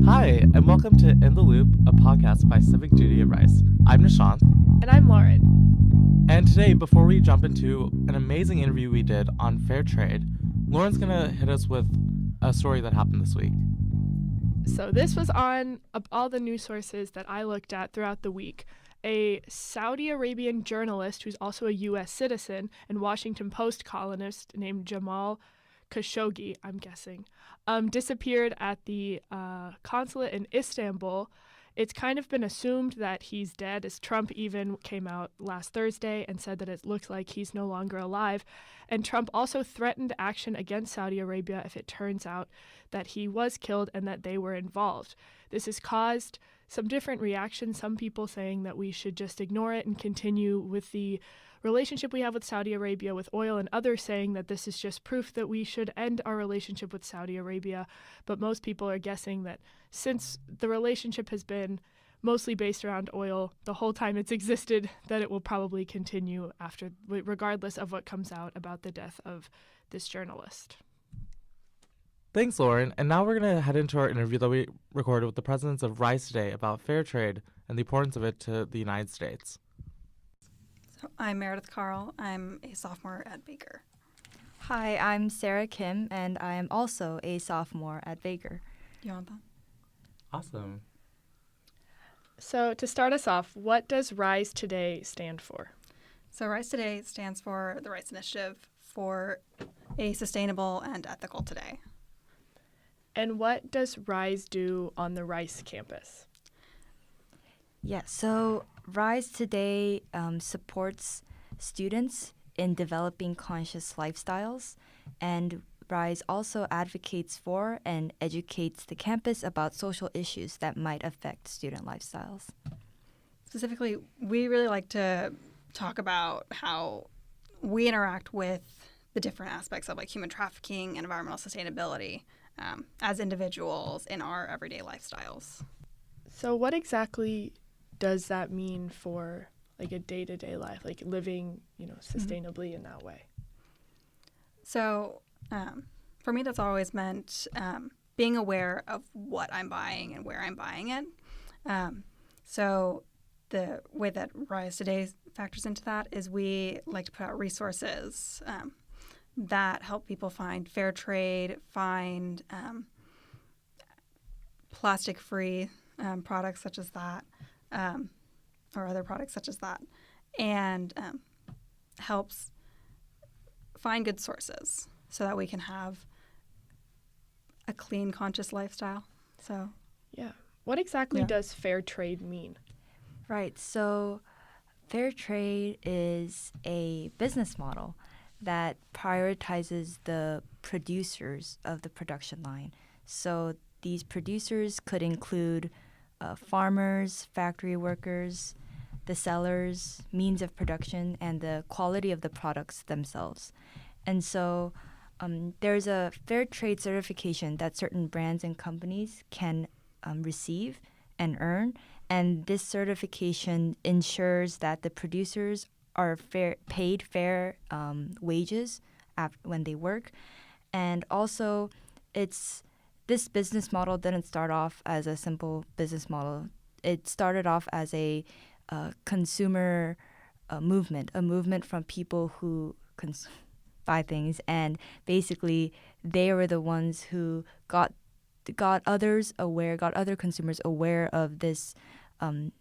Hi, and welcome to In the Loop, a podcast by Civic Duty of Rice. I'm Nishant. And I'm Lauren. And today, before we jump into an amazing interview we did on fair trade, Lauren's going to hit us with a story that happened this week. So this was on all the news sources that I looked at throughout the week. A Saudi Arabian journalist who's also a U.S. citizen and Washington Post columnist named Jamal Khashoggi, I'm guessing, disappeared at the consulate in Istanbul. It's kind of been assumed that he's dead, as Trump even came out last Thursday and said that it looks like he's no longer alive. And Trump also threatened action against Saudi Arabia if it turns out that he was killed and that they were involved. This has caused some different reactions, some people saying that we should just ignore it and continue with the relationship we have with Saudi Arabia with oil, and others saying that this is just proof that we should end our relationship with Saudi Arabia. But most people are guessing that since the relationship has been mostly based around oil the whole time it's existed, that it will probably continue after, regardless of what comes out about the death of this journalist. Thanks, Lauren. And now we're going to head into our interview that we recorded with the presidents of Rice today about fair trade and the importance of it to the United States. So I'm Meredith Carl. I'm a sophomore at Baker. Hi, I'm Sarah Kim, and I am also a sophomore at Baker. You want that? Awesome. So to start us off, what does Rise Today stand for? So Rice Today stands for the Rice Initiative for a Sustainable and Ethical Today. And what does Rise do on the Rice campus? Yeah, so Rise Today supports students in developing conscious lifestyles, and Rise also advocates for and educates the campus about social issues that might affect student lifestyles. Specifically, we really like to talk about how we interact with the different aspects of like human trafficking and environmental sustainability as individuals in our everyday lifestyles. So what exactly does that mean for like a day-to-day life, like living, sustainably in that way? So for me, that's always meant being aware of what I'm buying and where I'm buying it. So the way that Rise Today factors into that is we like to put out resources that help people find fair trade, find plastic-free products such as that, or other products such as that, and helps find good sources so that we can have a clean, conscious lifestyle. So, yeah. What exactly does fair trade mean? Right, so fair trade is a business model that prioritizes the producers of the production line. So these producers could include farmers, factory workers, the sellers, means of production, and the quality of the products themselves. And so there's a fair trade certification that certain brands and companies can receive and earn. And this certification ensures that the producers are paid fair wages when they work. And also, this business model didn't start off as a simple business model. It started off as a consumer movement, a movement from people who buy things, and basically they were the ones who got other consumers aware of this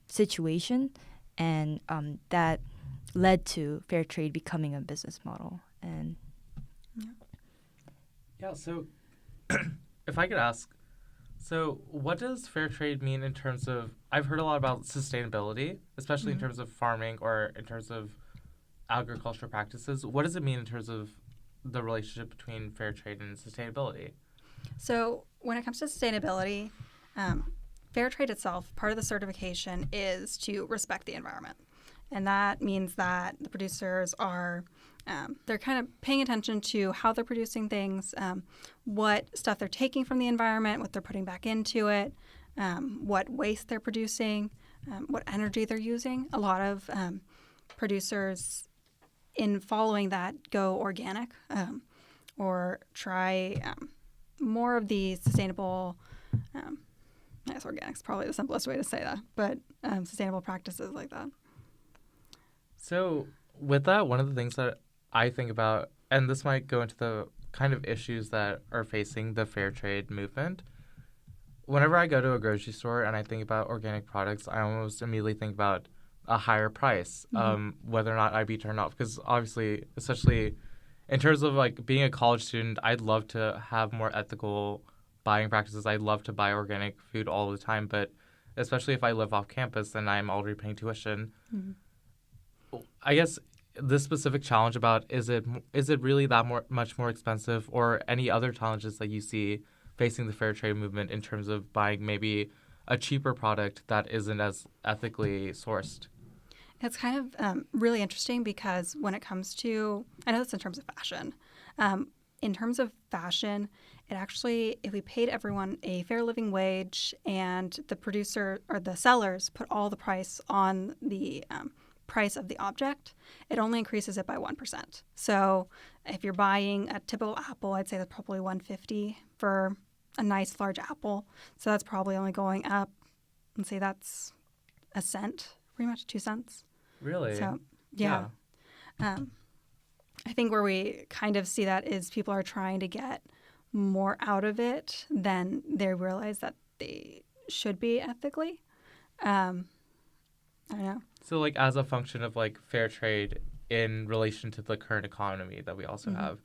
situation, and that led to fair trade becoming a business model. And so if I could ask, so what does fair trade mean in terms of, I've heard a lot about sustainability, especially in terms of farming or in terms of agricultural practices. What does it mean in terms of the relationship between fair trade and sustainability? So when it comes to sustainability, fair trade itself, part of the certification is to respect the environment. And that means that the producers are, they're kind of paying attention to how they're producing things, what stuff they're taking from the environment, what they're putting back into it, what waste they're producing, what energy they're using. A lot of producers in following that go organic or try more of the sustainable guess organic's probably the simplest way to say that, but sustainable practices like that. So with that, one of the things that I think about, and this might go into the kind of issues that are facing the fair trade movement. Whenever I go to a grocery store and I think about organic products, I almost immediately think about a higher price, whether or not I'd be turned off. Because obviously, especially in terms of like being a college student, I'd love to have more ethical buying practices. I'd love to buy organic food all the time, but especially if I live off campus and I'm already paying tuition, I guess this specific challenge about is it really that much more expensive, or any other challenges that you see facing the fair trade movement in terms of buying maybe a cheaper product that isn't as ethically sourced? It's kind of really interesting because when it comes to, I know that's in terms of fashion. In terms of fashion, it actually, if we paid everyone a fair living wage and the producer or the sellers put all the price on the price of the object, it only increases it by 1%. So if you're buying a typical apple, I'd say that's probably $1.50 for a nice large apple. So that's probably only going up, let's say that's a cent, pretty much 2 cents. Really? So yeah. I think where we kind of see that is people are trying to get more out of it than they realize that they should be ethically. I don't know. So like as a function of like fair trade in relation to the current economy that we also have.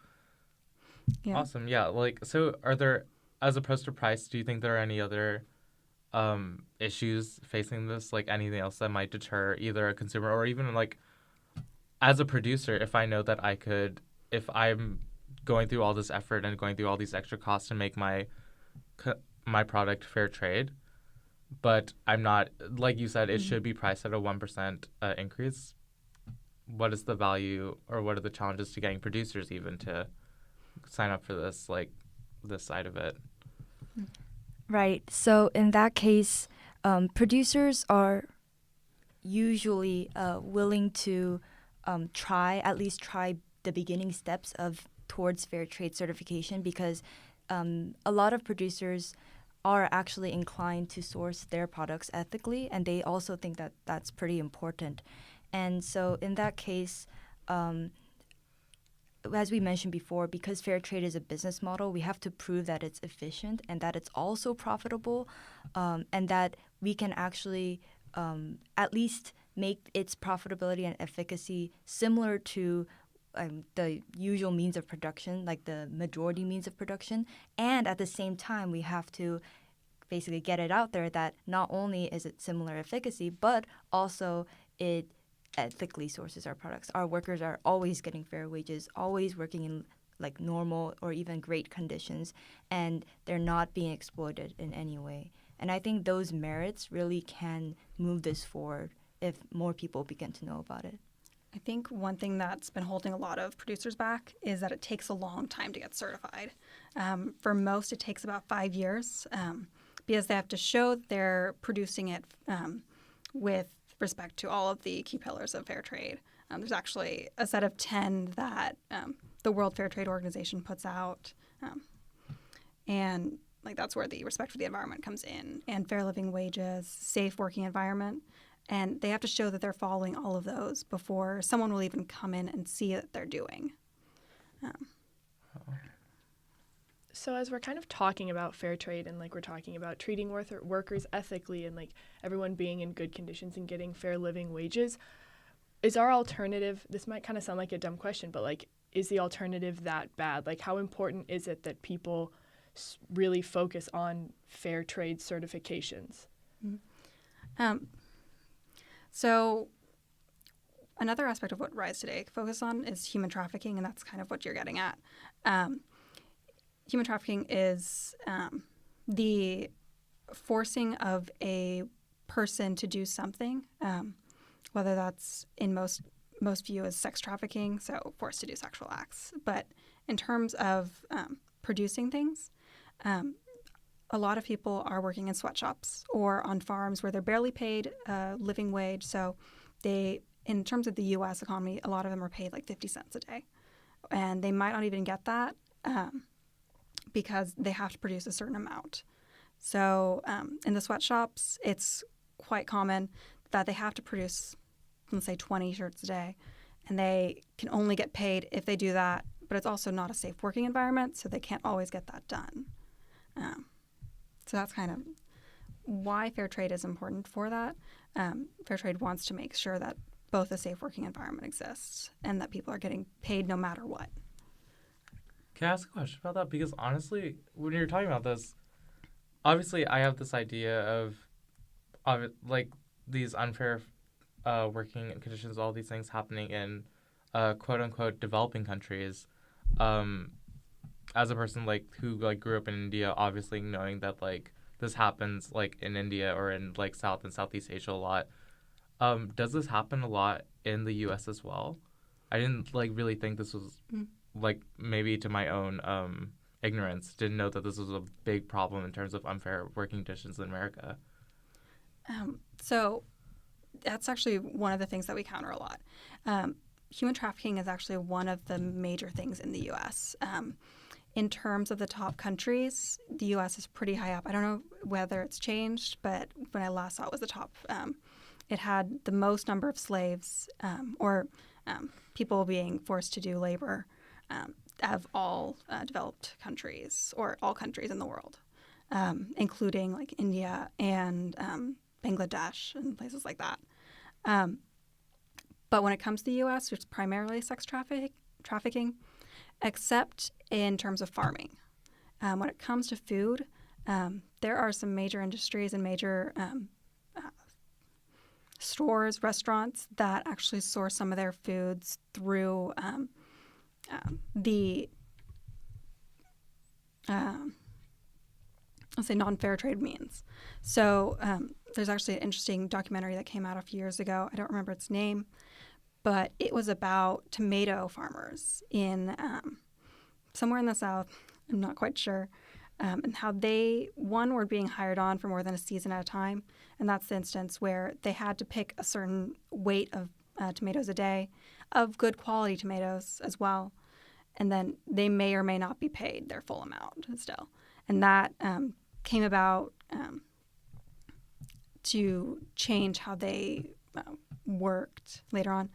Yeah. Awesome. Yeah. Like, so are there, as opposed to price, do you think there are any other issues facing this? Like anything else that might deter either a consumer or even like as a producer, if I know that I could, if I'm going through all this effort and going through all these extra costs to make my product fair trade, but I'm not, like you said, it should be priced at a 1% increase. What is the value, or what are the challenges to getting producers even to sign up for this, like this side of it? Right. So in that case, producers are usually willing to at least try the beginning steps towards fair trade certification, because a lot of producers are actually inclined to source their products ethically, and they also think that that's pretty important. And so in that case, as we mentioned before, because fair trade is a business model, we have to prove that it's efficient and that it's also profitable, and that we can actually at least make its profitability and efficacy similar to the usual means of production, like the majority means of production. And at the same time, we have to basically get it out there that not only is it similar efficacy, but also it ethically sources our products. Our workers are always getting fair wages, always working in like normal or even great conditions, and they're not being exploited in any way. And I think those merits really can move this forward if more people begin to know about it. I think one thing that's been holding a lot of producers back is that it takes a long time to get certified. For most, it takes about 5 years because they have to show that they're producing it with respect to all of the key pillars of fair trade. There's actually a set of 10 that the World Fair Trade Organization puts out. And like that's where the respect for the environment comes in, and fair living wages, safe working environment. And they have to show that they're following all of those before someone will even come in and see that they're doing. So as we're kind of talking about fair trade and like we're talking about treating workers ethically and like everyone being in good conditions and getting fair living wages, is our alternative, this might kind of sound like a dumb question, but like is the alternative that bad? Like how important is it that people really focus on fair trade certifications? So another aspect of what Rise Today focus on is human trafficking, and that's kind of what you're getting at. Human trafficking is the forcing of a person to do something, whether that's in most view as sex trafficking, so forced to do sexual acts. But in terms of producing things, a lot of people are working in sweatshops or on farms where they're barely paid a living wage. So they, in terms of the U.S. economy, a lot of them are paid like 50 cents a day. And they might not even get that because they have to produce a certain amount. So in the sweatshops, it's quite common that they have to produce, let's say, 20 shirts a day, and they can only get paid if they do that. But it's also not a safe working environment, so they can't always get that done. So that's kind of why fair trade is important for that. Fair trade wants to make sure that both a safe working environment exists and that people are getting paid no matter what. Can I ask a question about that? Because honestly, when you're talking about this, obviously I have this idea of like these unfair working conditions, all these things happening in quote unquote developing countries. As a person like who like grew up in India, obviously knowing that like this happens like in India or in like South and Southeast Asia a lot. Does this happen a lot in the U.S. as well? I didn't like really think this was like maybe to my own ignorance, didn't know that this was a big problem in terms of unfair working conditions in America. So that's actually one of the things that we counter a lot. Human trafficking is actually one of the major things in the U.S. In terms of the top countries, the U.S. is pretty high up. I don't know whether it's changed, but when I last saw it was the top. It had the most number of slaves or people being forced to do labor of all developed countries or all countries in the world, including like India and Bangladesh and places like that. But when it comes to the U.S., it's primarily sex trafficking, except in terms of farming. When it comes to food, there are some major industries and major stores, restaurants that actually source some of their foods through the let's say non-fair trade means. So there's actually an interesting documentary that came out a few years ago. I don't remember its name, but it was about tomato farmers in somewhere in the South. I'm not quite sure. And how they, one, were being hired on for more than a season at a time. And that's the instance where they had to pick a certain weight of tomatoes a day, of good quality tomatoes as well. And then they may or may not be paid their full amount still. And that came about to change how they worked later on.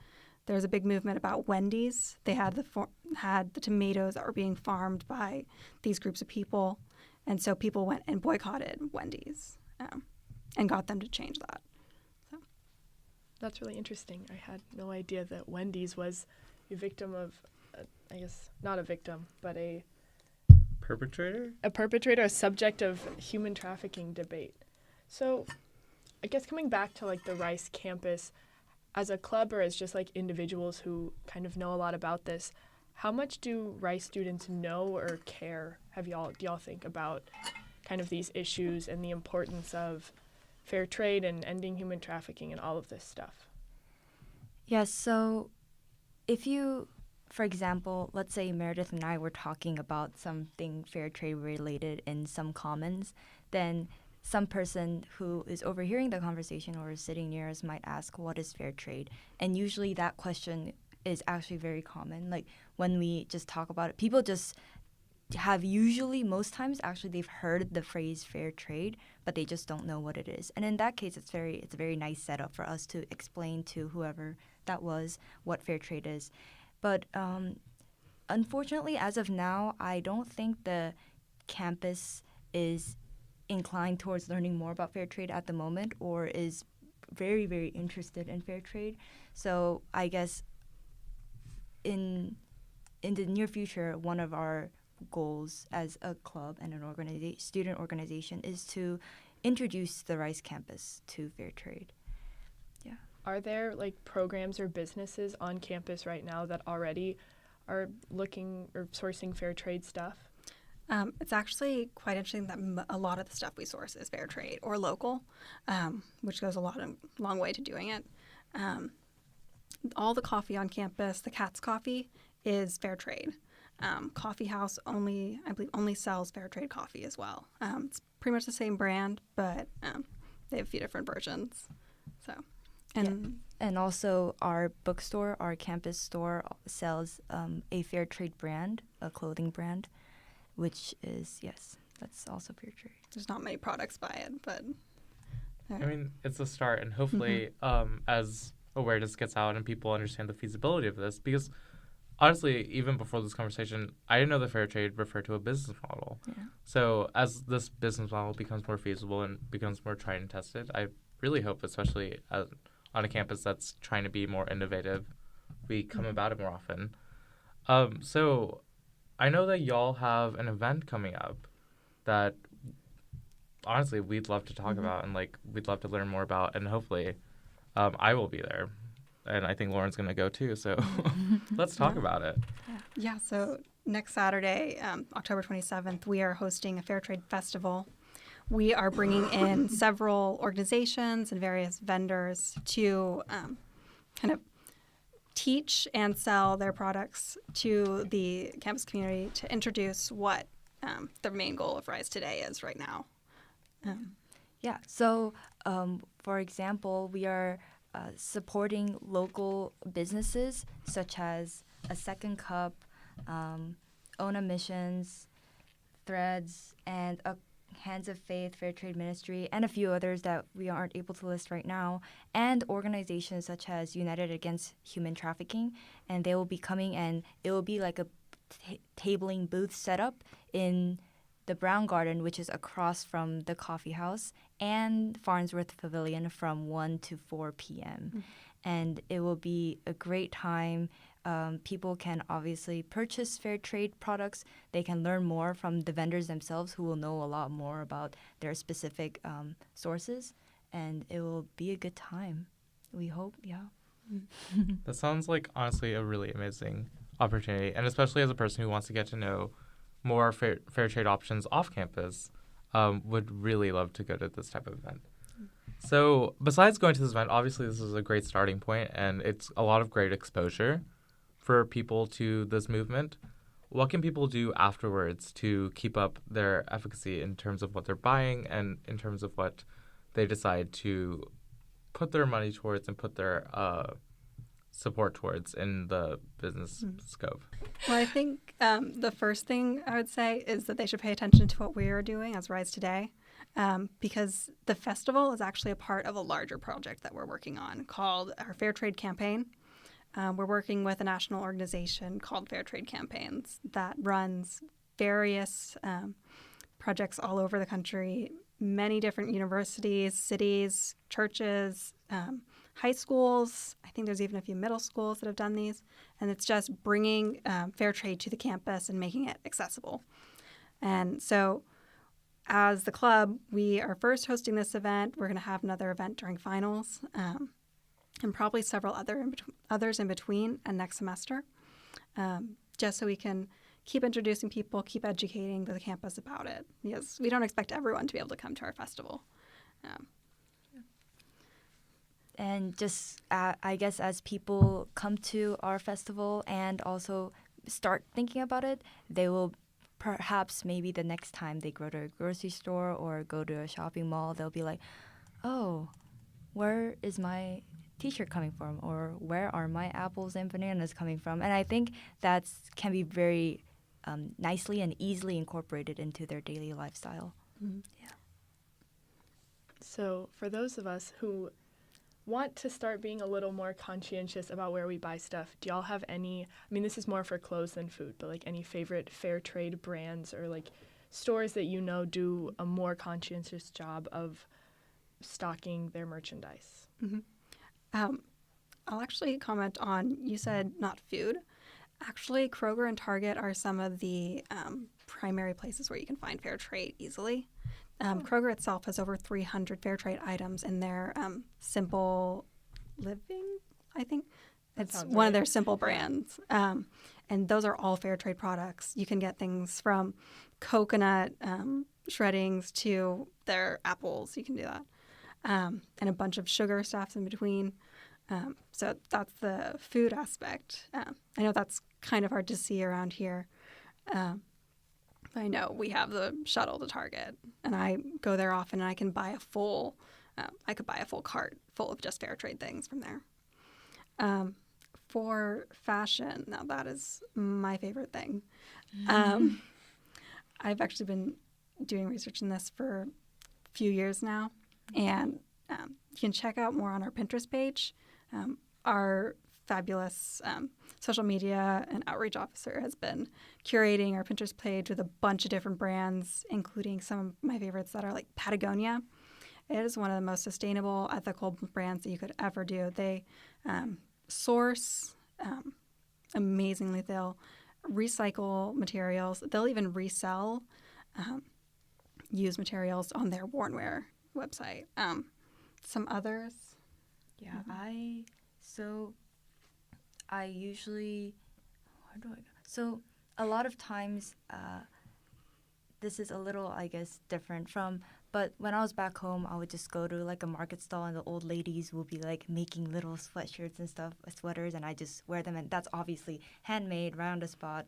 There was a big movement about Wendy's. They had the tomatoes that were being farmed by these groups of people. And so people went and boycotted Wendy's and got them to change that. So. That's really interesting. I had no idea that Wendy's was a victim of, I guess, not a victim, but a Perpetrator? a perpetrator, a subject of human trafficking debate. So I guess coming back to like the Rice campus, as a club or as just like individuals who kind of know a lot about this, how much do Rice students know or care, do y'all think, about kind of these issues and the importance of fair trade and ending human trafficking and all of this stuff? Yes, so if you, for example, let's say Meredith and I were talking about something fair trade related in some commons, then some person who is overhearing the conversation or is sitting near us might ask, what is fair trade? And usually that question is actually very common. Like when we just talk about it, people just have usually, most times actually they've heard the phrase fair trade, but they just don't know what it is. And in that case, it's a very nice setup for us to explain to whoever that was what fair trade is. But unfortunately, as of now, I don't think the campus is inclined towards learning more about fair trade at the moment or is very, very interested in fair trade. So I guess in the near future, one of our goals as a club and an student organization is to introduce the Rice campus to fair trade. Yeah. Are there like programs or businesses on campus right now that already are looking or sourcing fair trade stuff? It's actually quite interesting that a lot of the stuff we source is fair trade or local, which goes a long way to doing it. All the coffee on campus, the Cat's Coffee, is fair trade. Coffee House I believe, only sells fair trade coffee as well. It's pretty much the same brand, but they have a few different versions. So, and also our bookstore, our campus store, sells a fair trade brand, a clothing brand, which is, yes, that's also fair trade. there's not many products by it, but I mean, it's a start, and hopefully, as awareness gets out and people understand the feasibility of this, because honestly, even before this conversation, I didn't know that fair trade referred to a business model. Yeah. So as this business model becomes more feasible and becomes more tried and tested, I really hope, especially on a campus that's trying to be more innovative, we come about it more often. So I know that y'all have an event coming up that honestly we'd love to talk about, and like we'd love to learn more about, and hopefully I will be there, and I think Lauren's gonna go too, so let's talk about it. yeah. So next Saturday, October 27th, we are hosting a Fair Trade Festival. We are bringing in several organizations and various vendors to kind of teach and sell their products to the campus community to introduce what the main goal of Rise Today is right now. Yeah. So, for example, we are supporting local businesses such as A Second Cup, Ona Missions, Threads, and Hands of Faith, Fair Trade Ministry, and a few others that we aren't able to list right now, and organizations such as United Against Human Trafficking. And they will be coming, and it will be like a tabling booth set up in the Brown Garden, which is across from the coffee house, and Farnsworth Pavilion from 1 to 4 p.m. And it will be a great time. People can obviously purchase fair trade products. They can learn more from the vendors themselves, who will know a lot more about their specific sources. And it will be a good time. We hope, yeah. That sounds like honestly a really amazing opportunity, and especially as a person who wants to get to know more fair trade options off campus, would really love to go to this type of event. So besides going to this event, obviously this is a great starting point, and it's a lot of great exposure for people to this movement. What can people do afterwards to keep up their efficacy in terms of what they're buying and in terms of what they decide to put their money towards and put their support towards in the business scope? Well, I think the first thing I would say is that they should pay attention to what we are doing as Rise Today, because the festival is actually a part of a larger project that we're working on called our Fair Trade Campaign. We're working with a national organization called Fair Trade Campaigns that runs various projects all over the country, many different universities, cities, churches, high schools. I think there's even a few middle schools that have done these. And it's just bringing fair trade to the campus and making it accessible. And so as the club, we are first hosting this event. We're going to have another event during finals, and probably several others in between and next semester, just so we can keep introducing people, keep educating the campus about it, because we don't expect everyone to be able to come to our festival. And just, I guess, as people come to our festival and also start thinking about it, they will perhaps maybe the next time they go to a grocery store or go to a shopping mall, they'll be like, oh, where is my t-shirt coming from? Or where are my apples and bananas coming from? And I think that can be very nicely and easily incorporated into their daily lifestyle. Mm-hmm. Yeah. So for those of us who want to start being a little more conscientious about where we buy stuff, do y'all have any, I mean, this is more for clothes than food, but like any favorite fair trade brands or like stores that you know do a more conscientious job of stocking their merchandise? Mm-hmm. I'll actually comment on, you said not food. Actually, Kroger and Target are some of the primary places where you can find fair trade easily. Kroger itself has over 300 fair trade items in their Simple Living, I think. It's one of their simple brands. And those are all fair trade products. You can get things from coconut shreddings to their apples. You can do that. And a bunch of sugar stuffs in between. So that's the food aspect. I know that's kind of hard to see around here. I know we have the shuttle to Target, and I go there often, and I can buy I could buy a full cart full of just fair trade things from there. For fashion, now that is my favorite thing. I've actually been doing research in this for a few years now, and you can check out more on our Pinterest page. Our fabulous social media and outreach officer has been curating our Pinterest page with a bunch of different brands, including some of my favorites that are like Patagonia. It is one of the most sustainable, ethical brands that you could ever do. They source amazingly. They'll recycle materials. They'll even resell used materials on their Wornwear website. Some others. Yeah, I usually, where do I go? So a lot of times, this is a little, I guess, different from, but when I was back home, I would just go to like a market stall and the old ladies will be like making little sweatshirts and stuff, sweaters, and I just wear them. And that's obviously handmade, right on the spot,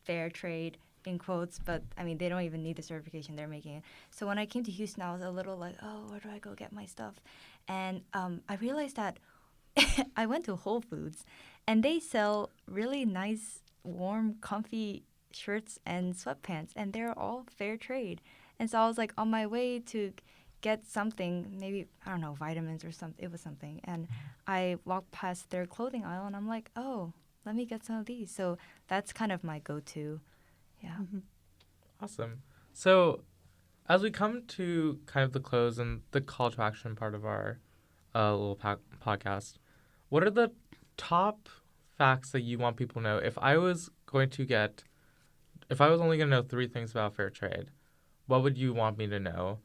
fair trade, in quotes, but I mean, they don't even need the certification, they're making it. So when I came to Houston, I was a little like, oh, where do I go get my stuff? And I realized that I went to Whole Foods and they sell really nice, warm, comfy shirts and sweatpants, and they're all fair trade. And so I was like on my way to get something, maybe, I don't know, vitamins or something. It was something. And I walked past their clothing aisle and I'm like, oh, let me get some of these. So that's kind of my go-to. Yeah. Mm-hmm. Awesome. So as we come to kind of the close and the call to action part of our little podcast, what are the top facts that you want people to know? If I was only going to know 3 things about fair trade, what would you want me to know?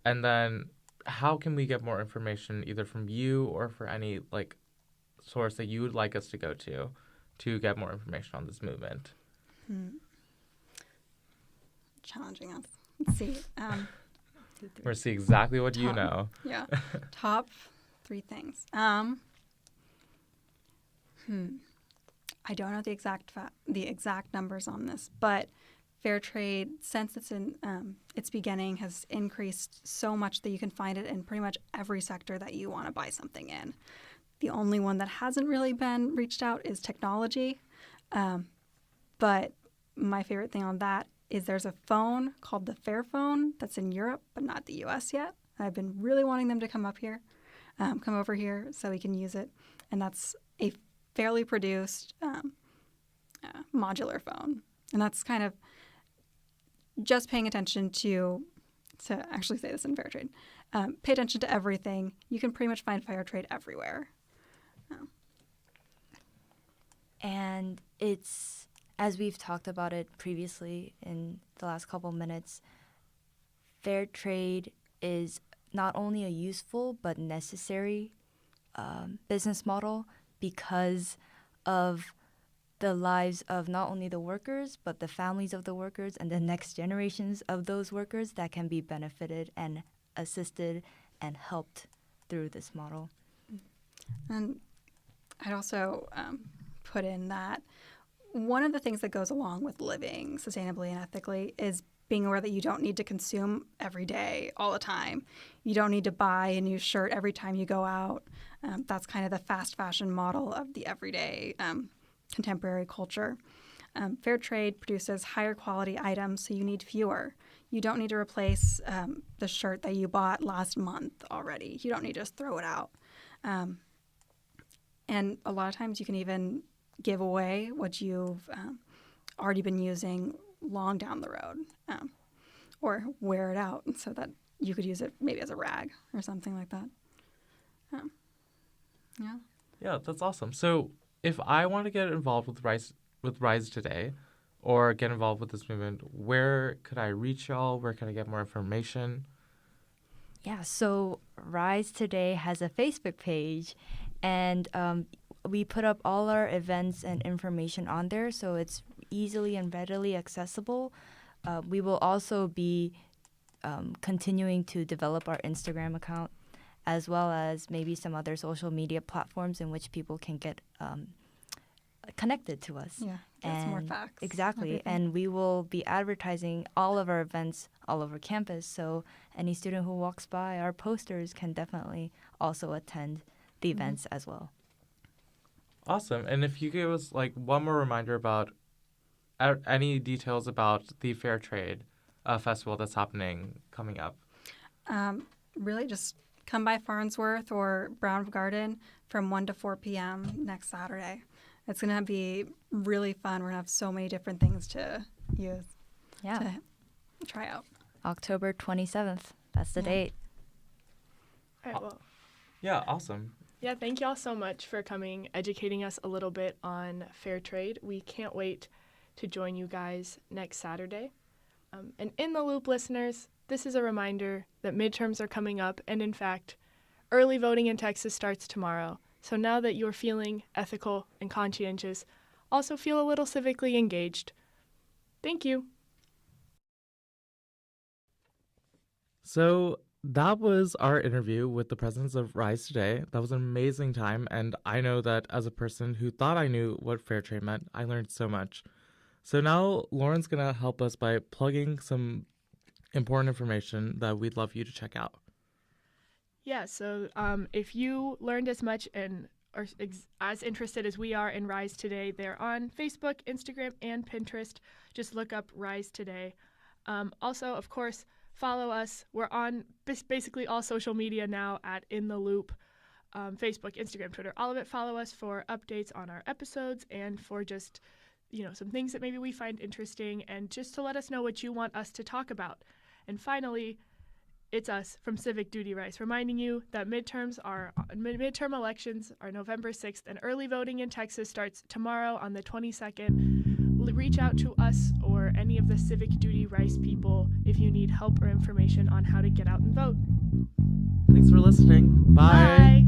And then how can we get more information either from you or for any like source that you would like us to go to get more information on this movement? Challenging us. Let's see. We're see exactly what you Top. know. Yeah. Top 3 things. I don't know the exact numbers on this, but fair trade, since it's in its beginning, has increased so much that you can find it in pretty much every sector that you want to buy something in. The only one that hasn't really been reached out is technology. But my favorite thing on that is there's a phone called the Fairphone that's in Europe, but not the U.S. yet. I've been really wanting them to come over here so we can use it. And that's a fairly produced modular phone. And that's kind of just paying attention to actually say this in fair trade, pay attention to everything. You can pretty much find fair trade everywhere. And it's, as we've talked about it previously in the last couple minutes, fair trade is not only a useful but necessary business model because of the lives of not only the workers, but the families of the workers and the next generations of those workers that can be benefited and assisted and helped through this model. And I'd also put in that one of the things that goes along with living sustainably and ethically is being aware that you don't need to consume every day, all the time. You don't need to buy a new shirt every time you go out. That's kind of the fast fashion model of the everyday contemporary culture. Fair trade produces higher quality items, so you need fewer. You don't need to replace the shirt that you bought last month already. You don't need to just throw it out. And a lot of times you can even give away what you've already been using long down the road, or wear it out so that you could use it maybe as a rag or something like that. Yeah. Yeah, that's awesome. So if I want to get involved with Rise Today or get involved with this movement, where could I reach y'all? Where can I get more information? Yeah, so Rise Today has a Facebook page, and we put up all our events and information on there, so it's easily and readily accessible. We will also be continuing to develop our Instagram account, as well as maybe some other social media platforms in which people can get connected to us. Yeah, get some more facts. Exactly, everything. and we will be advertising all of our events all over campus, so any student who walks by our posters can definitely also attend the events as well. Awesome. And if you give us like one more reminder about any details about the fair trade, festival that's happening coming up? Really just come by Farnsworth or Brown Garden from 1 to 4 p.m. next Saturday. It's going to be really fun. We're going to have so many different things to use, Yeah. to try out. October 27th. That's the date. All right, well, Yeah, awesome. yeah, thank you all so much for coming, educating us a little bit on fair trade. We can't wait to join you guys next Saturday. And in the loop, listeners, this is a reminder that midterms are coming up, and in fact, early voting in Texas starts tomorrow. So now that you're feeling ethical and conscientious, also feel a little civically engaged. Thank you. So that was our interview with the presidents of Rise Today. That was an amazing time, and I know that as a person who thought I knew what fair trade meant, I learned so much. So now Lauren's going to help us by plugging some important information that we'd love you to check out. Yeah, so if you learned as much and are as interested as we are in Rise Today, they're on Facebook, Instagram, and Pinterest. Just look up Rise Today. Also, of course, follow us. We're on basically all social media now at In the Loop, Facebook, Instagram, Twitter, all of it. Follow us for updates on our episodes and for just, some things that maybe we find interesting, and just to let us know what you want us to talk about. And finally, it's us from Civic Duty Rice, reminding you that midterm elections are November 6th, and early voting in Texas starts tomorrow on the 22nd. Reach out to us or any of the Civic Duty Rice people if you need help or information on how to get out and vote. Thanks for listening. Bye. Bye.